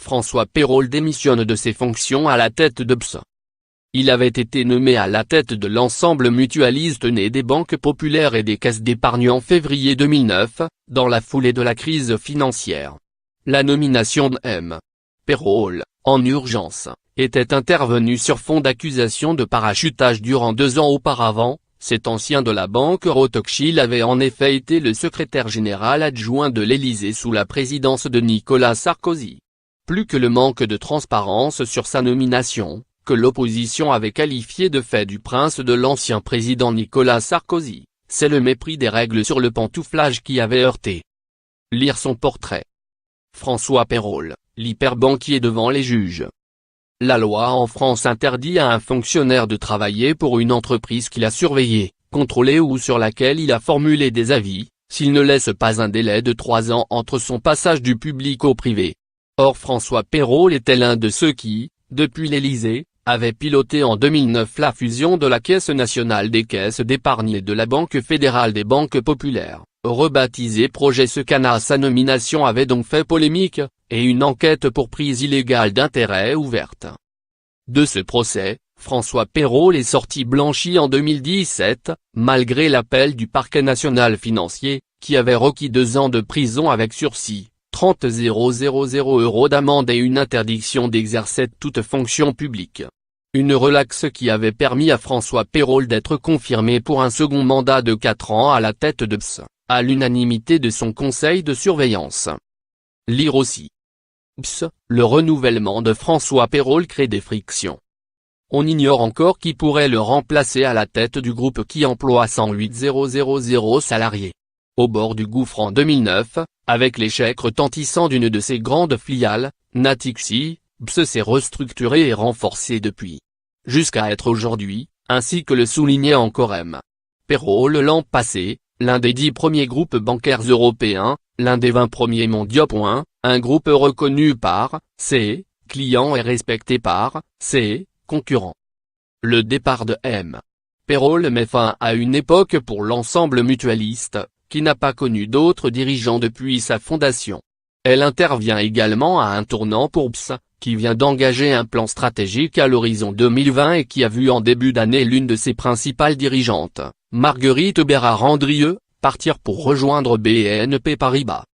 François Pérolle démissionne de ses fonctions à la tête de BS. Il avait été nommé à la tête de l'ensemble mutualiste né des banques populaires et des caisses d'épargne en février 2009, dans la foulée de la crise financière. La nomination de M. Pérolle, en urgence, était intervenue sur fond d'accusations de parachutage durant 2 ans auparavant. Cet ancien de la banque Rothschild avait en effet été le secrétaire général adjoint de l'Élysée sous la présidence de Nicolas Sarkozy. Plus que le manque de transparence sur sa nomination, que l'opposition avait qualifié de fait du prince de l'ancien président Nicolas Sarkozy, c'est le mépris des règles sur le pantouflage qui avait heurté. Lire son portrait. François Pérolle, l'hyperbanquier devant les juges. La loi en France interdit à un fonctionnaire de travailler pour une entreprise qu'il a surveillée, contrôlée ou sur laquelle il a formulé des avis, s'il ne laisse pas un délai de 3 ans entre son passage du public au privé. Or François Pérolle était l'un de ceux qui, depuis l'Élysée, avait piloté en 2009 la fusion de la Caisse nationale des caisses d'épargne et de la Banque fédérale des banques populaires, rebaptisé Projet Secana. Sa nomination avait donc fait polémique, et une enquête pour prise illégale d'intérêt ouverte. De ce procès, François Pérolle est sorti blanchi en 2017, malgré l'appel du parquet national financier, qui avait requis 2 ans de prison avec sursis, 30 000 € d'amende et une interdiction d'exercer toute fonction publique. Une relaxe qui avait permis à François Pérolle d'être confirmé pour un second mandat de 4 ans à la tête de BS, à l'unanimité de son conseil de surveillance. Lire aussi. BS, le renouvellement de François Pérolle crée des frictions. On ignore encore qui pourrait le remplacer à la tête du groupe qui emploie 108 000 salariés. Au bord du gouffre en 2009, avec l'échec retentissant d'une de ses grandes filiales, Natixi, BS s'est restructuré et renforcé depuis. Jusqu'à être aujourd'hui, ainsi que le soulignait encore M. Pérolle l'an passé, l'un des 10 premiers groupes bancaires européens, l'un des 20 premiers mondiaux. Un groupe reconnu par ses clients et respecté par ses concurrents. Le départ de M. Pérolle met fin à une époque pour l'ensemble mutualiste, qui n'a pas connu d'autres dirigeants depuis sa fondation. Elle intervient également à un tournant pour BS, qui vient d'engager un plan stratégique à l'horizon 2020 et qui a vu en début d'année l'une de ses principales dirigeantes, Marguerite Bérard-Andrieux, partir pour rejoindre BNP Paribas.